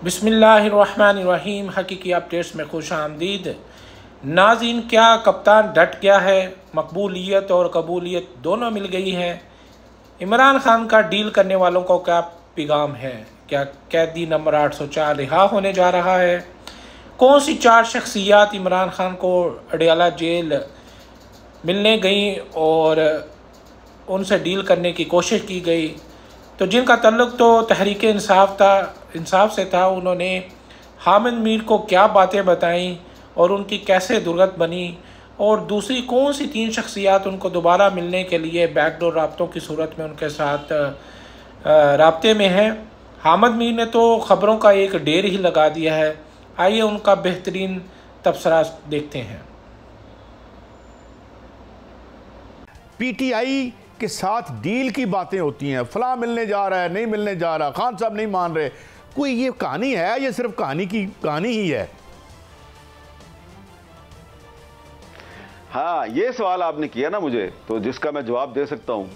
बिस्मिल्लाहिर्रहमानिर्रहीम। हकीकी अपडेट्स में खुश आमदीद। नाज़रीन, क्या कप्तान डट गया है? मकबूलियत और कबूलियत दोनों मिल गई है। इमरान खान का डील करने वालों को क्या पैगाम है? क्या कैदी नंबर 804 रिहा होने जा रहा है? कौन सी 4 शख्सियात इमरान खान को अडयाला जेल मिलने गई और उनसे डील करने की कोशिश की गई? तो जिनका तल्लुक़ तो तहरीक इंसाफ से था, उन्होंने हामिद मीर को क्या बातें बताईं और उनकी कैसे दुर्गत बनी, और दूसरी कौन सी 3 शख्सियात उनको दोबारा मिलने के लिए बैकडोर राब्तों की सूरत में उनके साथ राब्ते में हैं। हामिद मीर ने तो ख़बरों का एक ढेर ही लगा दिया है। आइए उनका बेहतरीन तबसरा देखते हैं। पीटीआई के साथ डील की बातें होती हैं, फलां मिलने जा रहा है, नहीं मिलने जा रहा, खान साहब नहीं मान रहे। कोई ये कहानी है, ये सिर्फ कहानी ही है? हाँ, ये सवाल आपने किया ना मुझे, तो जिसका मैं जवाब दे सकता हूँ,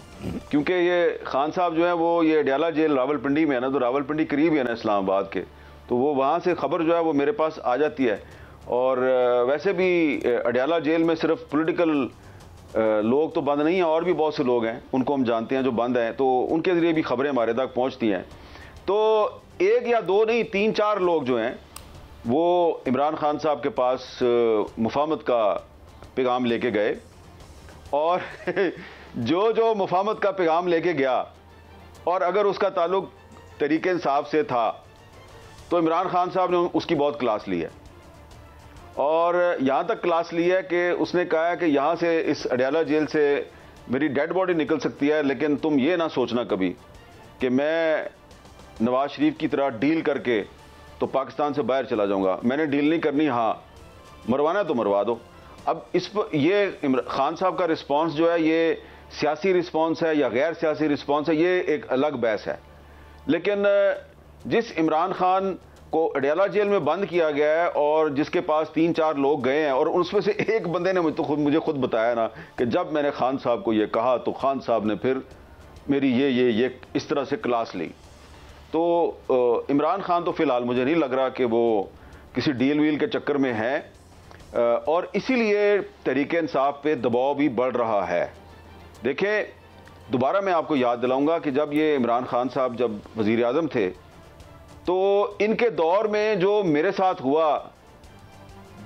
क्योंकि ये खान साहब जो है वो ये अडयाला जेल रावलपिंडी में है ना, तो रावलपिंडी करीब है ना इस्लामाबाद के, तो वो वहाँ से खबर जो है वो मेरे पास आ जाती है। और वैसे भी अडयाला जेल में सिर्फ पॉलिटिकल लोग तो बंद नहीं हैं, और भी बहुत से लोग हैं, उनको हम जानते हैं जो बंद हैं, तो उनके ज़रिए भी खबरें हमारे तक पहुँचती हैं। तो 1 या 2 नहीं, 3-4 लोग जो हैं वो इमरान खान साहब के पास मुफाहमत का पैगाम लेके गए, और जो मुफाहमत का पैगाम लेके गया, और अगर उसका ताल्लुक तहरीक इंसाफ से था, तो इमरान खान साहब ने उसकी बहुत क्लास ली है। और यहाँ तक क्लास ली है कि उसने कहा है कि यहाँ से, इस अडयाला जेल से मेरी डेड बॉडी निकल सकती है, लेकिन तुम ये ना सोचना कभी कि मैं नवाज शरीफ की तरह डील करके तो पाकिस्तान से बाहर चला जाऊँगा। मैंने डील नहीं करनी, हाँ मरवाना तो मरवा दो। अब इस पर ये खान साहब का रिस्पॉन्स जो है, ये सियासी रिस्पॉन्स है या गैर सियासी रिस्पॉन्स है, ये एक अलग बहस है। लेकिन जिस इमरान खान को अडयाला जेल में बंद किया गया है और जिसके पास 3-4 लोग गए हैं, और उसमें से एक बंदे ने मुझे खुद बताया ना कि जब मैंने खान साहब को ये कहा तो खान साहब ने फिर मेरी ये इस तरह से क्लास ली। तो इमरान खान तो फ़िलहाल मुझे नहीं लग रहा कि वो किसी डील वील के चक्कर में है, और इसीलिए तहरीक इंसाफ पे दबाव भी बढ़ रहा है। देखिए, दोबारा मैं आपको याद दिलाऊंगा कि जब ये इमरान खान साहब जब वज़ीर आज़म थे, तो इनके दौर में जो मेरे साथ हुआ,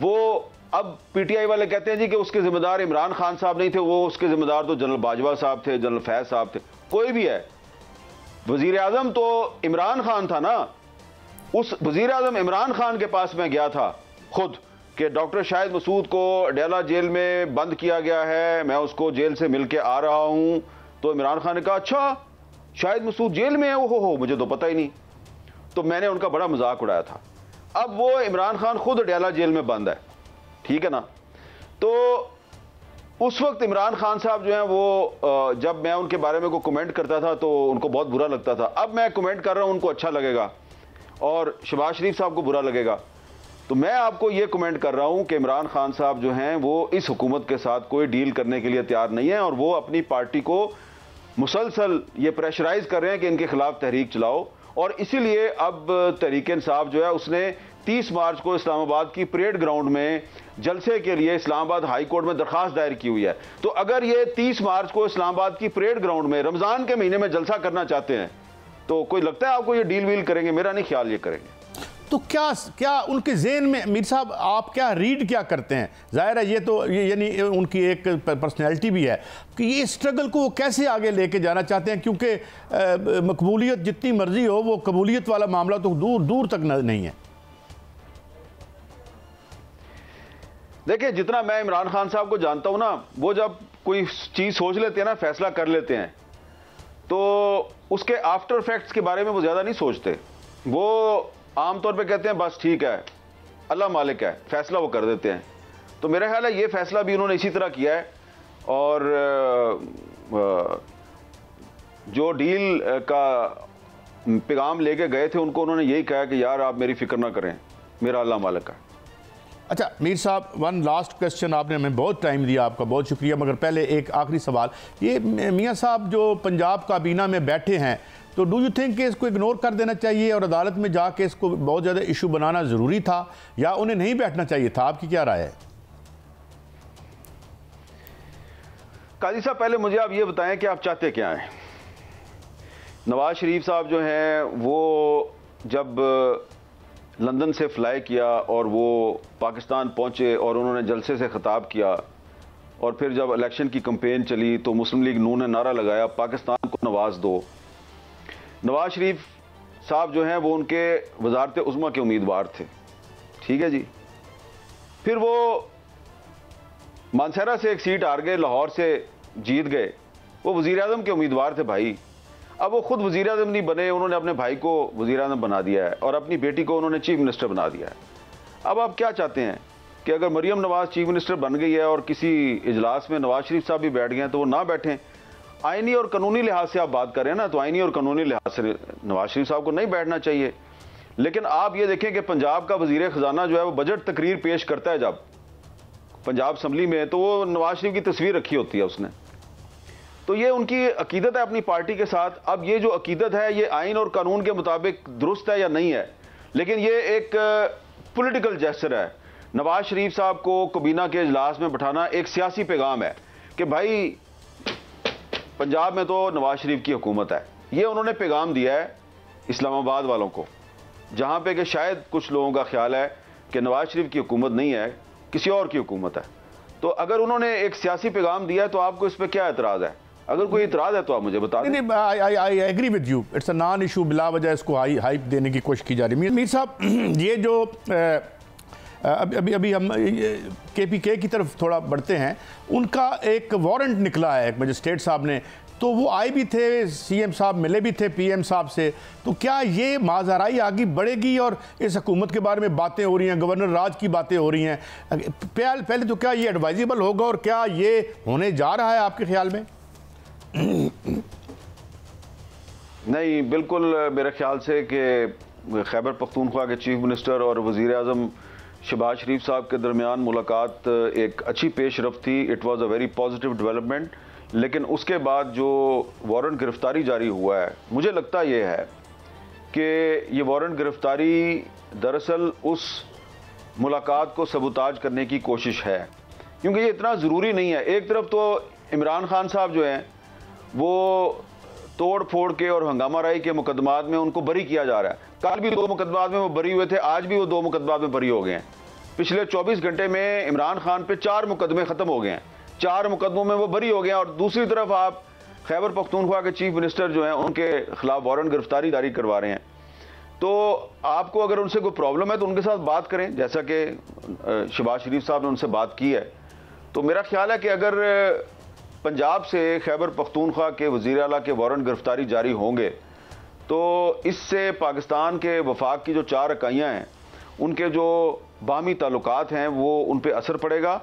वो अब पीटीआई वाले कहते हैं जी कि उसके ज़िम्मेदार इमरान खान साहब नहीं थे, वो उसके ज़िम्मेदार तो जनरल बाजवा साहब थे, जनरल फैज़ साहब थे, कोई भी है। वज़ीर आज़म तो इमरान खान था ना। उस वज़ीर आज़म इमरान खान के पास मैं गया था खुद कि डॉक्टर शाहिद मसूद को अडयाला जेल में बंद किया गया है, मैं उसको जेल से मिल के आ रहा हूँ। तो इमरान खान ने कहा, अच्छा शाहिद मसूद जेल में है? हो मुझे तो पता ही नहीं। तो मैंने उनका बड़ा मजाक उड़ाया था। अब वो इमरान खान खुद अडयाला जेल में बंद है, ठीक है ना। तो उस वक्त इमरान खान साहब जो हैं वो, जब मैं उनके बारे में कोई कमेंट करता था तो उनको बहुत बुरा लगता था। अब मैं कमेंट कर रहा हूं, उनको अच्छा लगेगा, और शहबाज शरीफ साहब को बुरा लगेगा। तो मैं आपको ये कमेंट कर रहा हूं कि इमरान खान साहब जो हैं वो इस हुकूमत के साथ कोई डील करने के लिए तैयार नहीं है, और वो अपनी पार्टी को मुसलसल ये प्रेशराइज कर रहे हैं कि इनके खिलाफ तहरीक चलाओ। और इसीलिए अब तहरीक इंसाफ जो है उसने 30 मार्च को इस्लामाबाद की परेड ग्राउंड में जलसे के लिए इस्लामाबाद हाई कोर्ट में दरखास्त दायर की हुई है। तो अगर ये 30 मार्च को इस्लामाबाद की परेड ग्राउंड में रमज़ान के महीने में जलसा करना चाहते हैं, तो कोई लगता है आपको ये डील वील करेंगे? मेरा नहीं ख्याल ये करेंगे। तो क्या उनके ज़हन में, मीर साहब आप क्या रीड क्या करते हैं? ज़ाहिर है ये तो यानी उनकी एक पर्सनैलिटी भी है कि ये स्ट्रगल को वो कैसे आगे लेके जाना चाहते हैं, क्योंकि मकबूलियत जितनी मर्जी हो, वो कबूलियत वाला मामला तो दूर दूर तक नहीं है। देखिए, जितना मैं इमरान खान साहब को जानता हूं ना, वो जब कोई चीज़ सोच लेते हैं ना, फैसला कर लेते हैं, तो उसके आफ्टर इफेक्ट्स के बारे में वो ज़्यादा नहीं सोचते। वो आमतौर पे कहते हैं बस ठीक है, अल्लाह मालिक है, फैसला वो कर देते हैं। तो मेरा ख्याल है ये फैसला भी उन्होंने इसी तरह किया है। और जो डील का पैगाम लेके गए थे, उनको उन्होंने यही कहा कि यार आप मेरी फिक्र ना करें, मेरा अल्लाह मालिक है। अच्छा मीर साहब, वन लास्ट क्वेश्चन, आपने हमें बहुत टाइम दिया, आपका बहुत शुक्रिया। मगर पहले एक आखिरी सवाल, ये मियाँ साहब जो पंजाब काबीना में बैठे हैं, तो डू यू थिंक कि इसको इग्नोर कर देना चाहिए और अदालत में जाके इसको बहुत ज़्यादा इशू बनाना ज़रूरी था, या उन्हें नहीं बैठना चाहिए था? आपकी क्या राय है? काजी साहब, पहले मुझे आप ये बताएं कि आप चाहते क्या हैं। नवाज शरीफ साहब जो हैं वो जब लंदन से फ्लाई किया और वो पाकिस्तान पहुंचे और उन्होंने जलसे से खिताब किया, और फिर जब इलेक्शन की कैंपेन चली तो मुस्लिम लीग नून ने नारा लगाया पाकिस्तान को नवाज दो। नवाज शरीफ साहब जो हैं वो उनके वजारत उज़्मा के उम्मीदवार थे, ठीक है जी। फिर वो मानसहरा से एक सीट हार गए, लाहौर से जीत गए, वो वज़ीर आज़म के उम्मीदवार थे भाई। अब वो खुद वज़ीर आज़म नहीं बने, उन्होंने अपने भाई को वज़ीर आज़म बना दिया है और अपनी बेटी को उन्होंने चीफ मिनिस्टर बना दिया है। अब आप क्या चाहते हैं कि अगर मरियम नवाज चीफ मिनिस्टर बन गई है और किसी इजलास में नवाज शरीफ साहब भी बैठ गए हैं तो वो ना बैठें? आइनी और कानूनी लिहाज से आप बात करें ना, तो आइनी और कानूनी लिहाज से नवाज शरीफ साहब को नहीं बैठना चाहिए। लेकिन आप ये देखें कि पंजाब का वज़ीर ख़जाना जो है वो बजट तकरीर पेश करता है जब पंजाब असम्बली में, तो वो नवाज शरीफ की तस्वीर रखी होती है उसने। तो ये उनकी अकीदत है अपनी पार्टी के साथ। अब ये जो अकीदत है ये आइन और कानून के मुताबिक दुरुस्त है या नहीं है, लेकिन ये एक पॉलिटिकल जेस्चर है। नवाज शरीफ साहब को कबीना के इजलास में बैठाना एक सियासी पैगाम है कि भाई पंजाब में तो नवाज शरीफ की हुकूमत है। ये उन्होंने पैगाम दिया है इस्लामाबाद वालों को, जहाँ पे कि शायद कुछ लोगों का ख्याल है कि नवाज शरीफ की हुकूमत नहीं है, किसी और की हुकूमत है। तो अगर उन्होंने एक सियासी पैगाम दिया है तो आपको इस पर क्या एतराज़ है? अगर कोई इतराज़ है तो आप मुझे बता दें। नहीं, I agree with you, it's a non issue. बिला वजह इसको हाइप देने की कोशिश की जा रही है। मीर साहब, ये जो अभी हम KPK की तरफ थोड़ा बढ़ते हैं, उनका एक वारंट निकला है मजिस्ट्रेट साहब ने, तो वो आए भी थे, CM साहब मिले भी थे PM साहब से। तो क्या ये माजराई आगे बढ़ेगी और इस हुकूमत के बारे में बातें हो रही हैं, गवर्नर राज की बातें हो रही हैं, पहले तो क्या ये एडवाइजेबल होगा और क्या ये होने जा रहा है आपके ख्याल में? नहीं, बिल्कुल मेरे ख्याल से कि खैबर पख्तूनख्वा के चीफ मिनिस्टर और वज़ीर आज़म शहबाज शरीफ साहब के दरमियान मुलाकात एक अच्छी पेशरफ्त थी। It was a very positive development. लेकिन उसके बाद जो वारंट गिरफ्तारी जारी हुआ है, मुझे लगता ये है कि ये वारंट गिरफ्तारी दरअसल उस मुलाकात को सबूताज करने की कोशिश है, क्योंकि ये इतना ज़रूरी नहीं है। एक तरफ तो इमरान खान साहब जो हैं वो तोड़ फोड़ के और हंगामा राई के मुकदमात में उनको बरी किया जा रहा है। कल भी 2 मुकदमात में वो बरी हुए थे, आज भी वो 2 मुकदमात में बरी हो गए हैं। पिछले 24 घंटे में इमरान खान पे 4 मुकदमे ख़त्म हो गए हैं, 4 मुकदमों में वो बरी हो गए हैं। और दूसरी तरफ आप खैबर पख्तूनख्वा के चीफ मिनिस्टर जो हैं उनके खिलाफ वारंट गिरफ्तारी जारी करवा रहे हैं। तो आपको अगर उनसे कोई प्रॉब्लम है तो उनके साथ बात करें, जैसा कि शहबाज शरीफ साहब ने उनसे बात की है। तो मेरा ख्याल है कि अगर पंजाब से खैबर पख्तूनख्वा के वज़ीर आला के वारंट गिरफ्तारी जारी होंगे तो इससे पाकिस्तान के वफाक की जो 4 इकाइयाँ हैं उनके जो बाहमी ताल्लुकात हैं वो उन पर असर पड़ेगा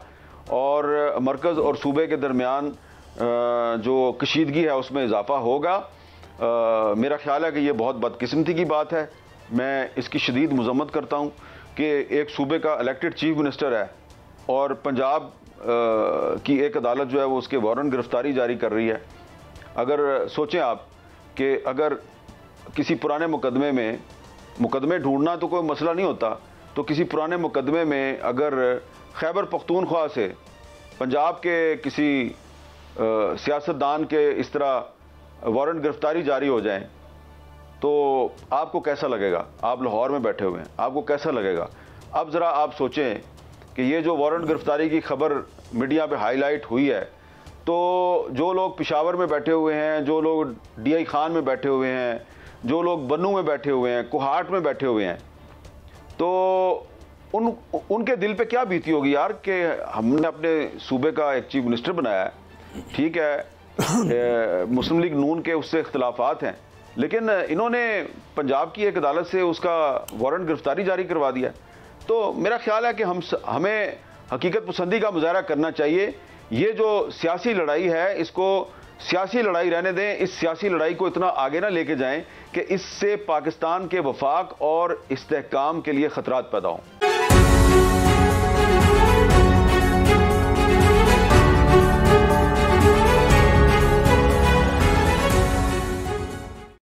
और मरकज़ और सूबे के दरमियान जो कशीदगी है उसमें इजाफा होगा। मेरा ख्याल है कि ये बहुत बदकिस्मती की बात है। मैं इसकी शदीद मज़म्मत करता हूँ कि एक सूबे का इलेक्टेड चीफ मिनिस्टर है और पंजाब की एक अदालत जो है वो उसके वारंट गिरफ्तारी जारी कर रही है। अगर सोचें आप कि अगर किसी पुराने मुकदमे में, मुकदमे ढूंढना तो कोई मसला नहीं होता, तो किसी पुराने मुकदमे में अगर खैबर पख्तूनख्वा से पंजाब के किसी सियासतदान के इस तरह वारंट गिरफ्तारी जारी हो जाए तो आपको कैसा लगेगा? आप लाहौर में बैठे हुए हैं, आपको कैसा लगेगा? अब ज़रा आप सोचें कि ये जो वारंट गिरफ्तारी की खबर मीडिया पे हाईलाइट हुई है, तो जो लोग पेशावर में बैठे हुए हैं, जो लोग DI खान में बैठे हुए हैं, जो लोग बन्नू में बैठे हुए हैं, कोहाट में बैठे हुए हैं, तो उनके दिल पे क्या बीती होगी यार कि हमने अपने सूबे का एक चीफ मिनिस्टर बनाया है। ठीक है, मुस्लिम लीग नून के उससे इख्तलाफात हैं, लेकिन इन्होंने पंजाब की एक अदालत से उसका वारंट गिरफ्तारी जारी करवा दिया। तो मेरा ख्याल है कि हमें हकीकत पसंदी का मुजाहरा करना चाहिए। ये जो सियासी लड़ाई है इसको सियासी लड़ाई रहने दें। इस सियासी लड़ाई को इतना आगे ना लेके जाएं कि इससे पाकिस्तान के वफाक और इस्तेहकाम के लिए खतरात पैदा हों।